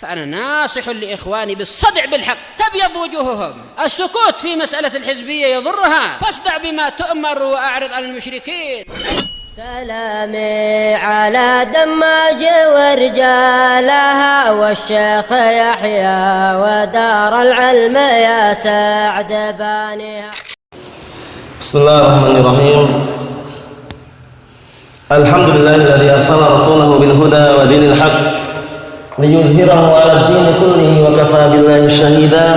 فأنا ناصح لإخواني بالصدع بالحق تبيض وجوههم. السكوت في مسألة الحزبية يضرها، فاصدع بما تؤمر وأعرض عن المشركين. سلامي على دماج ورجالها والشيخ يحيى ودار العلم يا سعد بانيها. بسم الله الرحمن الرحيم. الحمد لله الذي أرسل رسوله بالهدى ودين الحق ليظهره على الدين كله وكفى بالله شهيدا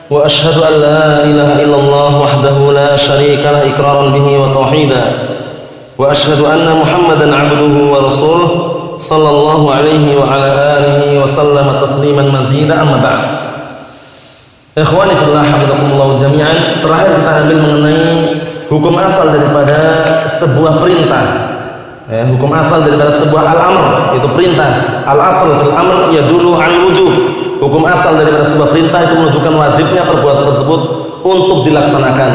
وأشهد أن لا إله إلا الله وحده لا شريك له إقرارا به وتوحيدا وأشهد أن محمدا عبده ورسوله صلى الله عليه وعلى آله وسلم تسليما مزيدا. أما بعد, ikhwani fillah hafizakumullah jami'an. Terakhir kita ambil mengenai hukum asal daripada sebuah perintah. Hukum asal daripada sebuah al-amr itu perintah. Al-asl fil amr yadullu 'alal wujub. Hukum asal daripada sebuah perintah itu menunjukkan wajibnya perbuatan tersebut untuk dilaksanakan.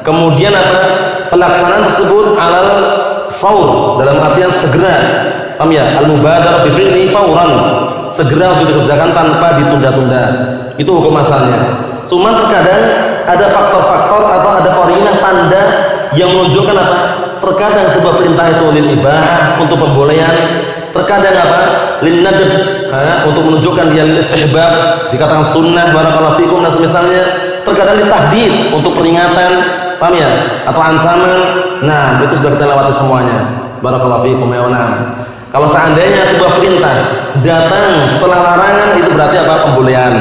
Kemudian apa? Pelaksanaan tersebut alal faur, dalam artian segera. Paham ya? Al-mubadarah bi fi'li fauran. Segera untuk dikerjakan tanpa ditunda-tunda. Itu hukum asalnya. Cuma terkadang ada faktor-faktor atau ada qarinah tanda yang menunjukkan apa? Terkadang sebuah perintah itu lil ibahah, untuk pembolehan, terkadang apa? Lin nadb, untuk menunjukkan dia lil istihbab, dikatakan sunnah barakallahu fikum dan semisalnya, terkadang lil tahdid, untuk peringatan, paham ya? Atau ancaman. Nah, itu sudah kita lewati semuanya. Barakallahu fikum ya. Kalau seandainya sebuah perintah datang setelah larangan, itu berarti apa? Pembolehan.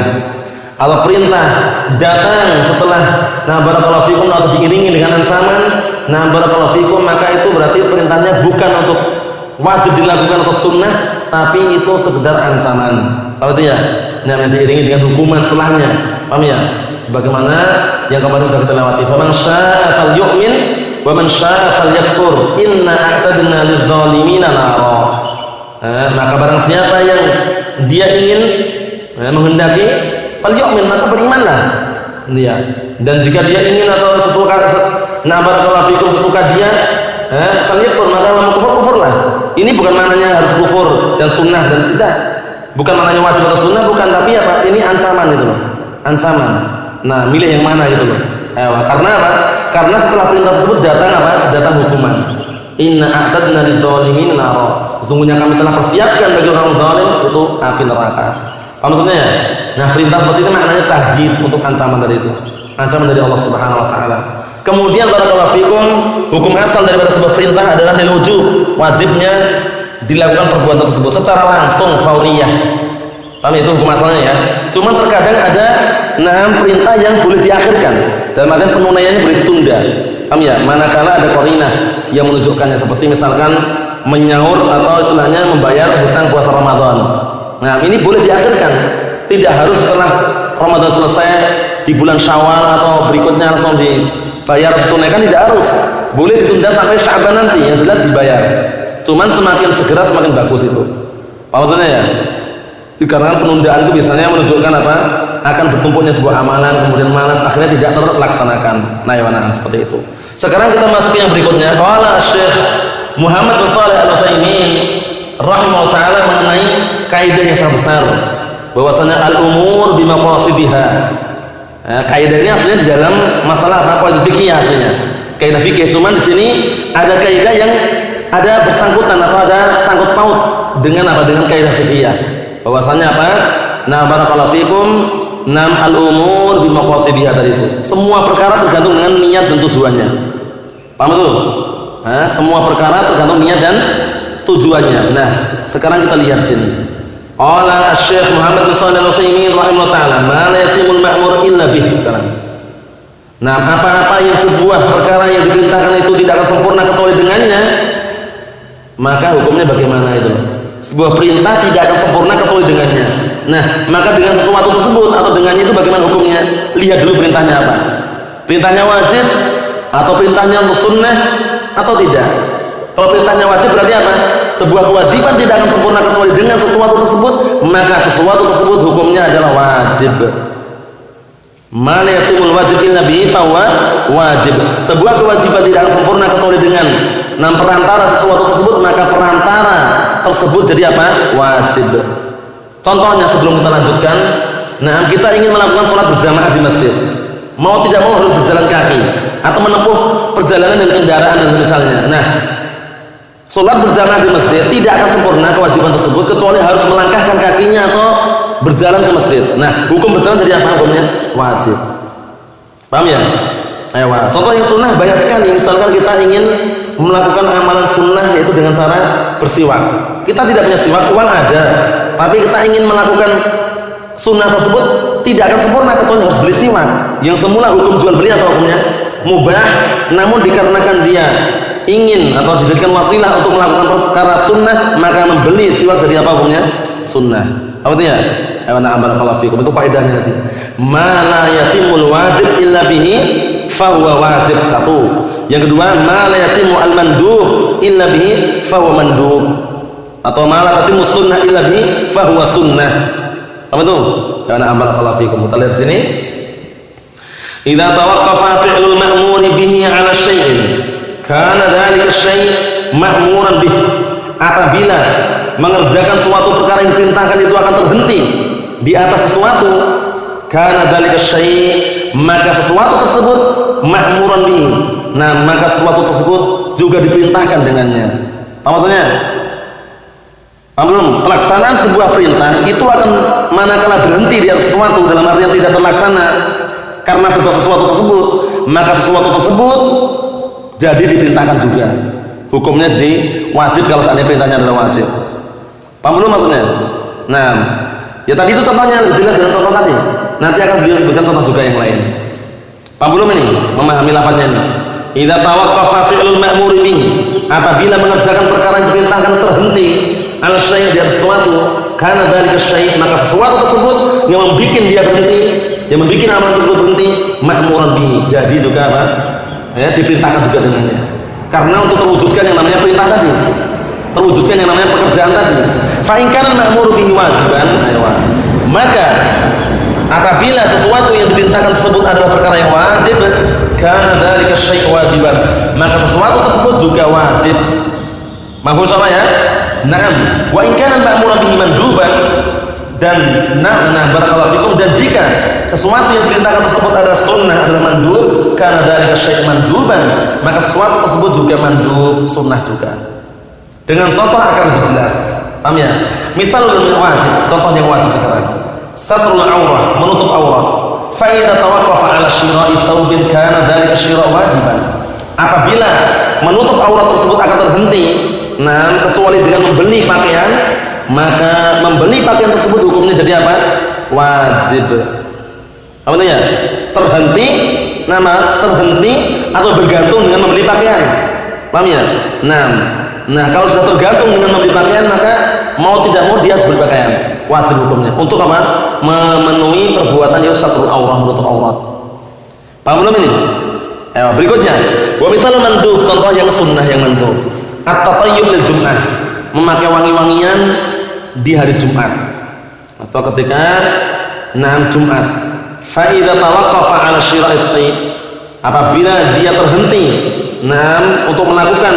Kalau perintah datang setelah barakallahu fikum atau diiringi dengan ancaman, barakallahu fikum, maka itu berarti perintahnya bukan untuk wajib dilakukan atau sunnah, tapi itu sekedar ancaman. Kalau itu ya, yang diiringi dengan hukuman setelahnya. Paham ya? Sebagaimana yang kemarin sudah kita lewati. Faman syaa'a falyu'min wa man syaa'a falyakfur. Inna a'tadna lidh-dhalimina nara. Maka barang siapa yang dia ingin menghendaki, falyu'min, maka berimanlah. Ya. Dan jika dia ingin atau sesuka barakallahu fikum sesuka dia, falyakfur, maka kufurlah. Ini bukan maknanya harus kufur dan sunnah dan tidak. Bukan maknanya wajib atau sunnah, bukan, tapi apa? Ini ancaman itu loh. Ancaman. Nah, milih yang mana gitu loh. Karena apa? Karena setelah perintah tersebut datang apa? Datang hukuman. Inna a'tadna lidh-dhalimin nara. Sesungguhnya kami telah persiapkan bagi orang zalim itu api neraka. Apa maksudnya ya? Nah, perintah seperti itu maknanya tahdid, untuk ancaman dari itu. Ancaman dari Allah Subhanahu wa taala. Kemudian barakallahu fikum, hukum asal daripada sebuah perintah adalah lil wujub, wajibnya dilakukan perbuatan tersebut secara langsung, fauriyah. Paham itu hukum asalnya ya. Cuma terkadang ada perintah yang boleh diakhirkan. Dalam artian penunaiannya boleh ditunda. Paham ya? Manakala ada qarinah yang menunjukkannya, seperti misalkan menyaur atau istilahnya membayar hutang puasa Ramadan. Nah, ini boleh diakhirkan. Tidak harus setelah Ramadan selesai di bulan Syawal atau berikutnya langsung dibayar tunaikan, tidak harus. Boleh ditunda sampai Sya'ban nanti, yang jelas dibayar. Cuman semakin segera semakin bagus itu. Apa maksudnya ya? Dikarenakan penundaan itu biasanya menunjukkan apa? Akan bertumpuknya sebuah amalan, kemudian malas, akhirnya tidak terlaksanakan. Nah, ya, seperti itu. Sekarang kita masuk ke yang berikutnya. Qala Syekh Muhammad bin Shalih Al-Utsaimin rahimahullah taala mengenai kaidah yang sangat besar, bahwasanya al-umur bimaqasidiha. Kaidah ini aslinya di dalam masalah apa? Kaidah fikih aslinya. Kaidah fikih, cuman di sini ada kaidah yang ada bersangkutan atau ada sangkut paut dengan apa? Dengan kaidah fikih. Bahwasanya apa? Nah, barakallahu fikum, al-umur bimaqasidiha tadi itu. Semua perkara tergantung dengan niat dan tujuannya. Paham itu? Semua perkara tergantung niat dan tujuannya. Nah, sekarang kita lihat sini. Qala Syekh Muhammad bin Shalih Al-Utsaimin rahimahullah taala, "Ma la yatimul ma'mur illa bih." Nah, apa-apa yang sebuah perkara yang diperintahkan itu tidak akan sempurna kecuali dengannya, maka hukumnya bagaimana itu? Sebuah perintah tidak akan sempurna kecuali dengannya. Nah, maka dengan sesuatu tersebut atau dengannya itu bagaimana hukumnya? Lihat dulu perintahnya apa. Perintahnya wajib atau perintahnya untuk sunnah atau tidak? Kalau perintahnya wajib berarti apa? Sebuah kewajiban tidak akan sempurna kecuali dengan sesuatu tersebut, maka sesuatu tersebut hukumnya adalah wajib. Ma la yatimul wajib illa bihi fa wajib. Sebuah kewajiban tidak akan sempurna kecuali dengan perantara sesuatu tersebut, maka perantara tersebut jadi apa? Wajib. Contohnya sebelum kita lanjutkan, nah kita ingin melakukan sholat berjamaah di masjid, mau tidak mau harus berjalan kaki atau menempuh perjalanan dengan kendaraan dan semisalnya. Nah, sholat berjamaah di masjid tidak akan sempurna kewajiban tersebut kecuali harus melangkahkan kakinya atau berjalan ke masjid. Nah, hukum berjalan jadi apa hukumnya? Wajib. Paham ya? Ayo, contoh yang sunnah banyak sekali. Misalkan kita ingin melakukan amalan sunnah yaitu dengan cara bersiwak. Kita tidak punya siwak, uang ada, tapi kita ingin melakukan sunnah tersebut tidak akan sempurna kecuali harus beli siwak. Yang semula hukum jual beli apa hukumnya? Mubah, namun dikarenakan dia ingin atau dijadikan wasilah untuk melakukan perkara sunnah, maka membeli siwak jadi apa hukumnya? Sunnah. Apa itu ya? Barakallahu fikum. Itu faedahnya nanti. Ma la yatimul wajib illa bihi fahuwa wajib. Satu. Yang kedua, ma la yatimu al mandub illa bihi fahuwa mandub. Atau ma la tatimu sunnah illa bihi fahuwa sunnah. Apa itu? Barakallahu fikum. Kita lihat sini. Idza tawaqqafa fi'lul ma'mur bihi 'ala syai'in kana dzalika syai' ma'muran bih. Apabila mengerjakan suatu perkara yang diperintahkan itu akan terhenti di atas sesuatu, kana dzalika syai', maka sesuatu tersebut ma'muran bih. Nah, maka sesuatu tersebut juga diperintahkan dengannya. Apa maksudnya? Belum, pelaksanaan sebuah perintah itu akan manakala berhenti di atas sesuatu dalam artian tidak terlaksana karena sesuatu tersebut, maka sesuatu tersebut jadi diperintahkan juga. Hukumnya jadi wajib kalau seandainya perintahnya adalah wajib. Paham belum maksudnya? Nah, ya tadi itu contohnya jelas dengan contoh tadi. Nanti akan beliau sebutkan contoh juga yang lain. Paham belum ini? Memahami lafadznya ini. Idza tawaqqafa fi'lul ma'mur bihi, apabila mengerjakan perkara yang diperintahkan terhenti al syai' di atas sesuatu, kana dzalika syai', maka sesuatu tersebut yang membuat dia berhenti, yang membuat amalan tersebut berhenti, ma'muran bihi, jadi juga apa? Ya, diperintahkan juga dengannya. Karena untuk terwujudkan yang namanya perintah tadi, terwujudkan yang namanya pekerjaan tadi. Fa in kana al-ma'mur bihi wajiban, maka apabila sesuatu yang diperintahkan tersebut adalah perkara yang wajib, kana dzalika syai' wajiban, maka sesuatu tersebut juga wajib. Mahfuz sama ya? Naam. Wa in kana al-ma'mur bihi manduban, dan barakallahu fikum, dan jika sesuatu yang diperintahkan tersebut adalah sunnah, adalah mandub, kana dzalika syai' manduban, maka sesuatu tersebut juga mandub, sunnah juga. Dengan contoh akan lebih jelas. Paham ya? Misalul wajib, contoh yang wajib sekarang. Satrul aurah, menutup aurat. Fa idza tawaqqafa 'ala syira'i thawbin kana dzalika syira' wajiban. Apabila menutup aurat tersebut akan terhenti, kecuali dengan membeli pakaian, maka membeli pakaian tersebut hukumnya jadi apa? Wajib. Apa itu ya? Terhenti atau bergantung dengan membeli pakaian. Paham ya? Nah, kalau sudah tergantung dengan membeli pakaian, maka mau tidak mau dia harus beli pakaian. Wajib hukumnya. Untuk apa? Memenuhi perbuatan yang satrul aurah, menutup aurat. Paham belum ini? Berikutnya, wa misal mandub, contoh yang sunnah yang mandub. At-tatayyub lil Jum'ah, memakai wangi-wangian di hari Jumat atau ketika Jumat. Fa idza tawaqqafa 'ala syira'i, apabila dia terhenti untuk melakukan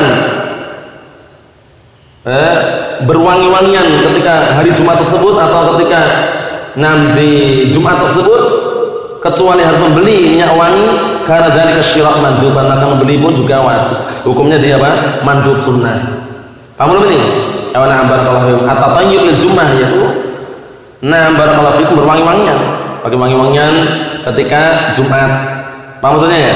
berwangi-wangian ketika hari Jumat tersebut atau ketika di Jumat tersebut, kecuali harus membeli minyak wangi, karena dzalika syira' manduban, maka membeli pun juga wajib. Hukumnya dia apa? Mandub, sunnah. Paham belum ini? Barakallahu fikum. At-tatayyub lil Jummah, yaitu barakallahu fikum, berwangi-wangian, pakai wangi-wangian ketika Jumat. Paham maksudnya ya?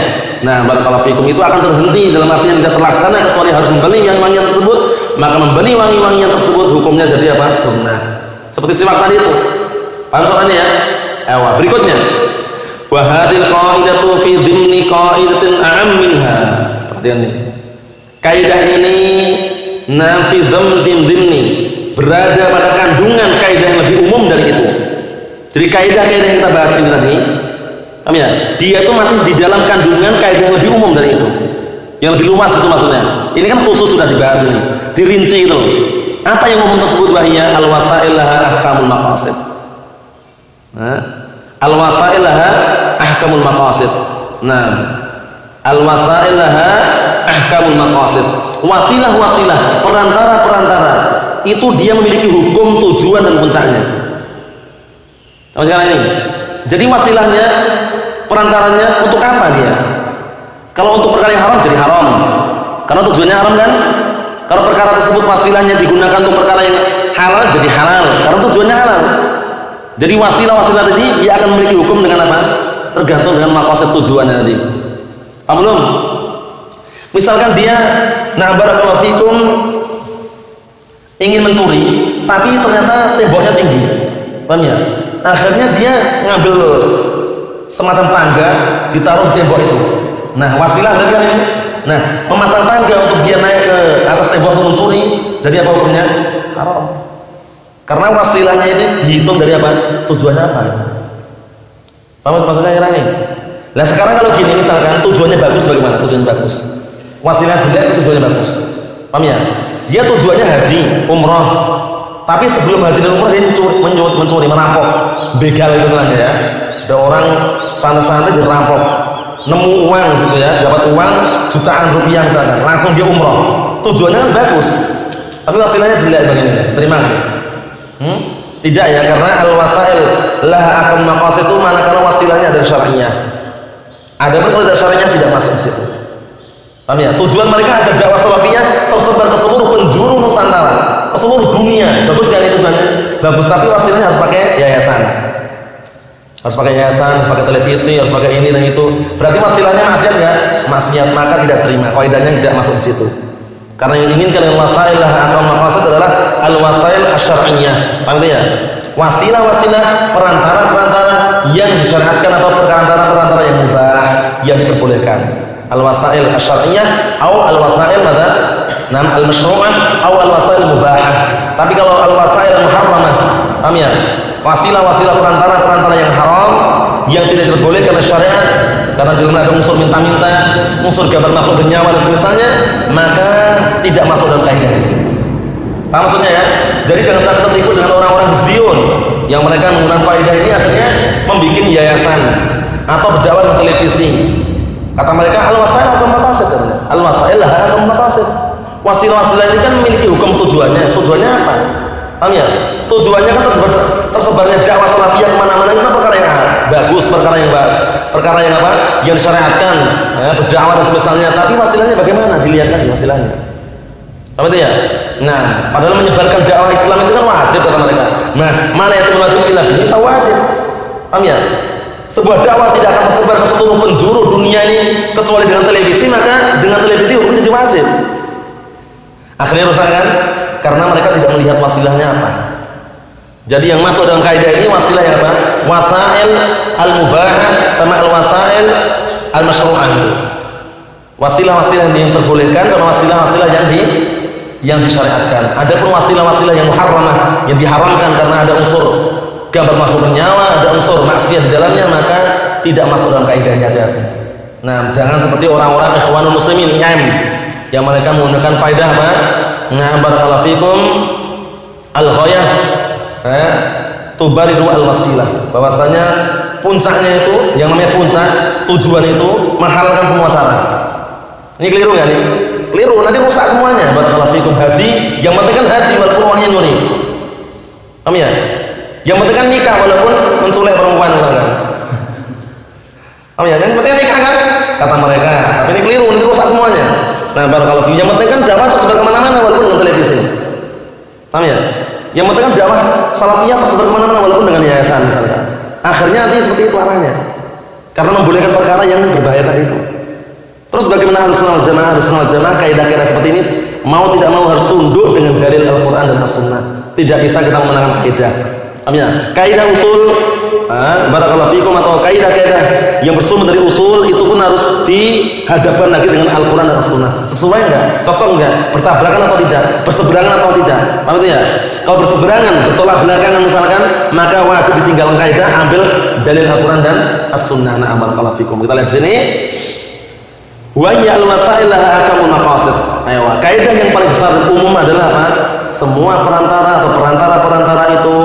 Barakallahu fikum, itu akan terhenti dalam artian tidak terlaksana kecuali harus membeli wangi-wangian tersebut, maka membeli wangi-wangian tersebut hukumnya jadi apa? Sunnah. Seperti siwak tadi itu. Paham soalnya ya? Berikutnya, wa hadhil qaidatu fi dhimni qaidatin a'am minha. Perhatian nih. Kaidah ini fi dhimni, berada pada kandungan kaidah yang lebih umum dari itu. Jadi kaidah-kaidah yang kita bahas ini tadi, paham ya? Dia itu masih di dalam kandungan kaidah yang lebih umum dari itu. Yang lebih luas itu maksudnya. Ini kan khusus sudah dibahas ini, dirinci itu. Apa yang umum tersebut? Wahya al-wasail laha ahkamul maqasid. Al-wasail laha ahkamul maqasid. Al-wasail laha ahkamul maqasid. Wasilah-wasilah, perantara-perantara, itu dia memiliki hukum tujuan dan puncaknya. Sekarang ini. Jadi wasilahnya, perantaranya untuk apa dia? Kalau untuk perkara yang haram jadi haram. Karena tujuannya haram kan? Kalau perkara tersebut wasilahnya digunakan untuk perkara yang halal jadi halal. Karena tujuannya halal. Jadi wasilah tadi dia akan memiliki hukum dengan apa? Tergantung dengan maqasid tujuannya tadi. Paham belum? Misalkan dia barakallahu fikum ingin mencuri, tapi ternyata temboknya tinggi. Paham ya? Akhirnya dia ngambil semacam tangga ditaruh di tembok itu. Nah, wasilah berarti kan ini. Nah, memasang tangga untuk dia naik ke atas tembok untuk mencuri, jadi apa hukumnya? Haram. Karena wasilahnya ini dihitung dari apa? Tujuannya apa? Paham maksudnya ya ini? Nah, sekarang kalau gini misalkan tujuannya bagus bagaimana? Tujuannya bagus. Wasilah jelek tujuannya bagus. Paham ya? Dia tujuannya haji, umroh. Tapi sebelum haji dan umroh dia mencuri, merampok. Begal itu saja ya. Ada orang sana-sana dirampok. Nemu uang situ ya, dapat uang jutaan rupiah misalkan, langsung dia umroh. Tujuannya kan bagus. Tapi wasilahnya jelek bagaimana? Terima? Tidak ya, karena al-wasail laha akam maqasid itu manakala wasilahnya dari syar'iyah. Adapun kalau dari syar'iyah tidak masuk di situ. Paham ya? Tujuan mereka agar dakwah salafiyah tersebar ke seluruh penjuru Nusantara, ke seluruh dunia. Bagus kan itu tujuannya? Bagus, tapi wasilahnya harus pakai yayasan. Harus pakai yayasan, harus pakai televisi, harus pakai ini dan itu. Berarti wasilahnya maksiat enggak? Maksiat, maka tidak terima. Kaidahnya tidak masuk di situ. Karena yang diinginkan dengan wasail akal maqasid adalah al-wasail asy-syar'iyyah. Paham ya? Wasilah-wasilah perantara-perantara yang disyariatkan atau perantara-perantara yang mubah, yang diperbolehkan. Al-wasail asy-syar'iyyah atau al-wasail madza? Al-masyru'ah atau al-wasail mubahah. Tapi kalau al-wasail muharramah, paham ya? Wasilah-wasilah perantara-perantara yang haram, yang tidak diperbolehkan oleh syariat, karena di dalamnya ada unsur minta-minta, unsur gambar makhluk bernyawa dan semisalnya, maka tidak masuk dalam kaidah ini. Paham maksudnya ya? Jadi jangan sampai tertipu dengan orang-orang hizbiyun yang mereka menggunakan kaidah ini akhirnya membuat yayasan atau berdakwah di televisi. Kata mereka al-wasail atau maqasid. Al-wasail atau maqasid. Wasilah-wasilah ini kan memiliki hukum tujuannya. Tujuannya apa? Paham ya? Tujuannya kan tersebarnya dakwah salafiyah kemana-mana itu perkara yang bagus, perkara yang apa? Yang disyariatkan, ya, berdakwah dan semisalnya. Tapi wasilahnya bagaimana? Dilihat lagi wasilahnya. Paham itu ya? Nah, padahal menyebarkan dakwah Islam itu kan wajib kata mereka. Nah, mana yang wajib illa bihi itu wajib. Paham ya? Sebuah dakwah tidak akan tersebar ke seluruh penjuru dunia ini kecuali dengan televisi, maka dengan televisi hukum jadi wajib. Akhirnya rusak kan? Karena mereka tidak melihat wasilahnya apa. Jadi yang masuk dalam kaidah ini wasilah yang apa? Wasail al-mubahah sama al-wasail al-masyru'ah. Wasilah-wasilah yang diperbolehkan sama wasilah-wasilah yang disyariatkan. Adapun wasilah-wasilah yang muharramah, yang diharamkan karena ada unsur gambar makhluk bernyawa, ada unsur maksiat di dalamnya, maka tidak masuk dalam kaidahnya. Hati-hati. Nah, jangan seperti orang-orang ikhwanul muslimin yang mereka menggunakan kaidah apa? Barakallahu fikum al-ghayah tubariru al-wasilah, bahwasanya puncaknya itu yang namanya puncak tujuan itu menghalalkan semua cara. Ini keliru nggak nih? Keliru, nanti rusak semuanya. Barakallahu fikum. Haji yang penting kan haji walaupun uangnya nyuri. Paham ya? Yang penting kan nikah walaupun menculik perempuan misalkan. Paham ya? Yang penting nikah kan kata mereka. Tapi ini keliru, nanti rusak semuanya. Nah, barakallahu fikum. Yang penting kan dakwah tersebar kemana-mana walaupun dengan televisi. Paham ya? Yang penting kan dakwah salafiyah tersebar kemana-mana walaupun dengan yayasan misalkan. Akhirnya nanti seperti itu arahnya. Karena membolehkan perkara yang berbahaya tadi itu. Terus bagaimana Ahlussunnah wal Jamaah kaidah-kaidah seperti ini mau tidak mau harus tunduk dengan dalil Al-Qur'an dan As-Sunnah. Tidak bisa kita memenangkan kaidah. Paham ya? Kaidah usul barakallahu fikum atau kaidah-kaidah yang bersumber dari usul itu pun harus dihadapkan lagi dengan Al-Qur'an dan As-Sunnah. Sesuai enggak? Cocok enggak? Bertabrakan atau tidak? Berseberangan atau tidak? Paham itu ya? Kalau berseberangan, bertolak belakangan misalkan, maka wajib ditinggalkan kaidah, ambil dalil Al-Qur'an dan As-Sunnah. Nah, barakallahu fikum. Kita lihat sini. Wa ya al-wasail laha ahkamul maqasid. Ayo, kaidah yang paling besar dan umum adalah apa? Semua perantara atau perantara-perantara itu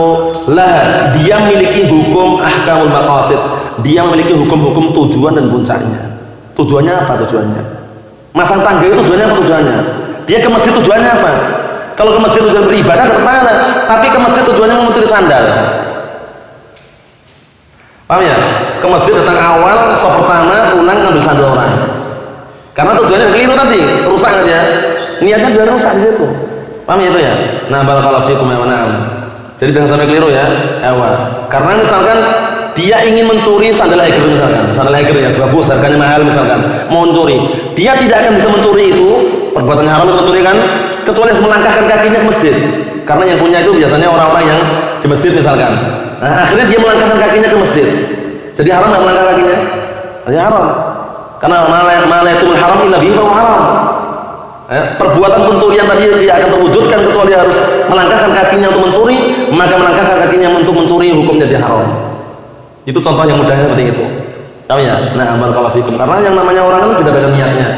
dia memiliki hukum ahkamul maqasid. Dia memiliki hukum-hukum tujuan dan puncaknya. Tujuannya apa tujuannya? Masang tangga itu tujuannya apa tujuannya? Dia ke masjid tujuannya apa? Kalau ke masjid tujuan beribadah ke mana? Tapi ke masjid tujuannya mau mencuri sandal. Paham ya? Ke masjid datang awal, saf pertama, pulang ngambil sandal orang. Karena tujuannya keliru tadi, rusak aja. Niatnya sudah rusak di situ. Paham ya itu ya? Nah, barakallahu fikum ya na'am. Jadi jangan sampai keliru ya. Karena misalkan dia ingin mencuri sandal Eiger misalkan. Sandal Eiger ya, bagus, harganya mahal misalkan. Mau mencuri. Dia tidak akan bisa mencuri itu, perbuatan haram itu mencuri kan, kecuali melangkahkan kakinya ke masjid. Karena yang punya itu biasanya orang-orang yang di masjid misalkan. Nah, akhirnya dia melangkahkan kakinya ke masjid. Jadi haram enggak melangkah kakinya? Ya haram. Karena malayatul haram illa bihi fa haram. Perbuatan pencurian tadi tidak akan terwujudkan kecuali harus melangkahkan kakinya untuk mencuri, maka melangkahkan kakinya untuk mencuri hukumnya jadi haram. Itu contoh yang mudahnya seperti itu. Tahu ya? Nah, barakallahu fikum. Karena yang namanya orang itu tidak beda niatnya.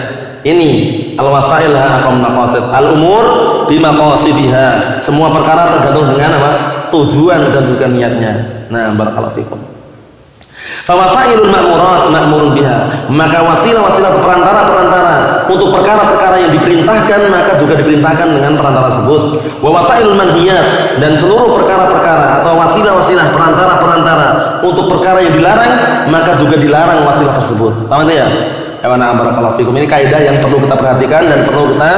Ini al-wasail aqam maqasid. Al-umur bi maqasidiha. Semua perkara tergantung dengan apa? Tujuan dan juga niatnya. Nah, barakallahu fikum. Fawasailul ma'murat ma'murun biha. Maka wasilah-wasilah perantara-perantara untuk perkara-perkara yang diperintahkan maka juga diperintahkan dengan perantara tersebut. Wa wasailul manhiyat, dan seluruh perkara-perkara atau wasilah-wasilah perantara-perantara untuk perkara yang dilarang maka juga dilarang wasilah tersebut. Paham ya? Ewana barakallahu fikum. Ini kaidah yang perlu kita perhatikan dan perlu kita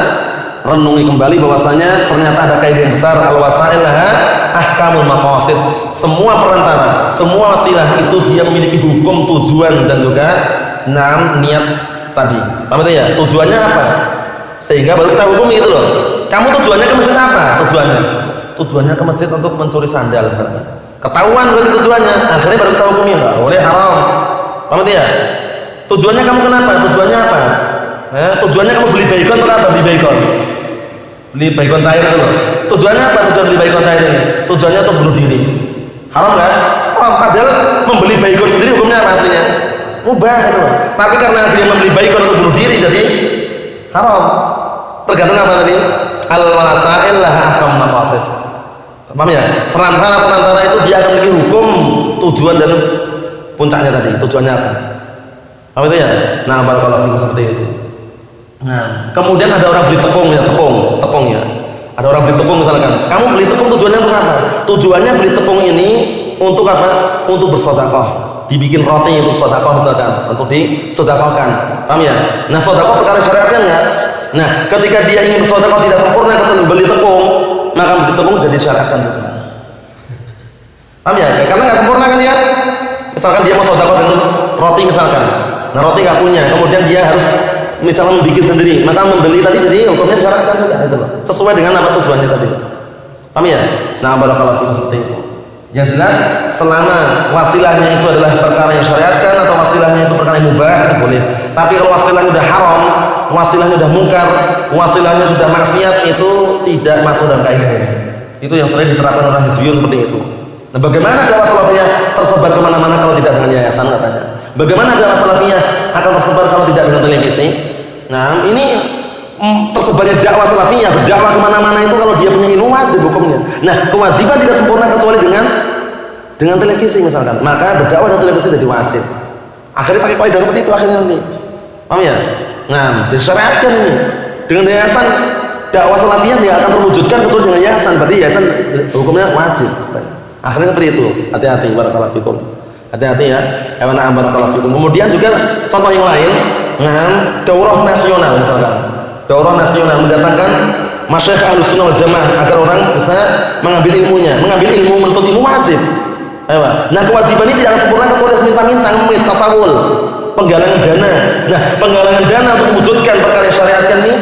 renungi kembali bahwasanya ternyata ada kaidah yang besar, al-wasail laha ahkamul maqasid. Semua perantara, semua wasilah itu dia memiliki hukum, tujuan dan juga niat tadi. Paham ya? Tujuannya apa? Sehingga baru kita hukumi itu loh. Kamu tujuannya ke masjid apa? Tujuannya ke masjid untuk mencuri sandal misalnya. Ketahuan berarti tujuannya, akhirnya baru kita hukumi enggak boleh, haram. Paham ya? Tujuannya kamu kenapa? Tujuannya apa? Tujuannya kamu beli baygon atau apa? Beli baygon cair itu loh. Tujuannya apa? Tujuan beli baygon cair ini? Tujuannya untuk bunuh diri. Haram kan? Haram. Padahal membeli baygon sendiri hukumnya apa aslinya? Mubah itu loh. Tapi karena dia membeli baygon untuk bunuh diri jadi haram. Tergantung apa tadi? Al-wasail laha ahkam maqasid. Paham ya? Perantara itu dia akan memiliki hukum, tujuan dan puncaknya tadi. Tujuannya apa? Apa itu ya? Nah, barakallahu fikum seperti itu. Nah, kemudian ada orang beli tepung ya, tepung ya. Ada orang beli tepung misalkan. Kamu beli tepung tujuannya untuk apa? Tujuannya beli tepung ini untuk apa? Untuk bersedekah. Dibikin roti untuk sedekah misalkan, untuk disedekahkan. Paham ya? Nah, sedekah perkara syariatnya enggak? Nah, ketika dia ingin bersedekah tidak sempurna ketika beli tepung, maka beli tepung jadi syariatkan juga. Paham ya? Karena enggak sempurna kan ya? Misalkan dia mau sedekah dengan roti misalkan. Nah, roti enggak punya, kemudian dia harus misalnya membuat sendiri, maka membeli tadi jadi hukumnya disyaratkan juga itu loh. Sesuai dengan apa tujuannya tadi. Paham ya? Nah, barakallahu fikum seperti itu. Yang jelas selama wasilahnya itu adalah perkara yang syariatkan atau wasilahnya itu perkara yang mubah itu boleh. Tapi kalau wasilahnya sudah haram, wasilahnya sudah mungkar, wasilahnya sudah maksiat itu tidak masuk dalam kaidah ini. Itu yang sering diterapkan orang hizbiyun seperti itu. Nah, bagaimana dakwah salafiyah tersebar kemana-mana kalau tidak dengan yayasan katanya? Bagaimana dakwah salafiyah akan tersebar kalau tidak dengan televisi? Nah, ini tersebarnya dakwah salafiyah, berdakwah kemana-mana itu kalau dia punya ilmu wajib hukumnya. Nah, kewajiban tidak sempurna kecuali dengan televisi misalkan. Maka berdakwah dengan televisi jadi wajib. Akhirnya pakai kaidah seperti itu akhirnya nanti. Paham ya? Nah, disyariatkan ini. Dengan yayasan dakwah salafiyah tidak akan terwujudkan kecuali dengan yayasan. Berarti yayasan hukumnya wajib. Akhirnya seperti itu. Hati-hati, barakallahu fikum. Hati-hati ya. Ewana barakallahu fikum. Kemudian juga contoh yang lain, daurah nasional misalkan. Daurah nasional mendatangkan masyayikh Ahlussunnah wal Jamaah agar orang bisa mengambil ilmunya. Mengambil ilmu, menuntut ilmu wajib. Nah, kewajiban ini tidak akan sempurna kecuali harus minta-minta, ngemis, tasawul, penggalangan dana. Nah, penggalangan dana untuk mewujudkan perkara syariatkan ini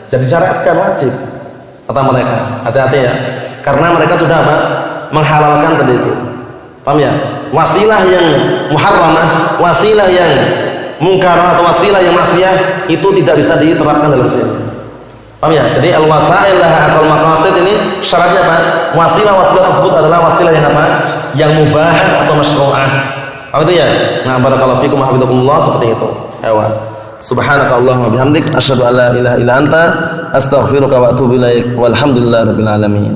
jadi syariatkan wajib. Kata mereka. Hati-hati ya. Karena mereka sudah apa? Menghalalkan tadi itu. Paham ya? Wasilah yang muharramah, wasilah yang mungkar atau wasilah yang maksiyah itu tidak bisa diterapkan dalam sini. Paham ya? Jadi al-wasail laha aqal maqasid ini syaratnya apa? Wasilah-wasilah tersebut adalah wasilah yang apa? Yang mubah atau masyru'ah. Apa itu ya? Nah, barakallahu fikum wa hafizakumullah seperti itu. Ayo. Subhanakallahumma bihamdik asyhadu an la ilaha illa anta astaghfiruka wa atubu ilaik. Walhamdulillahirabbil alamin.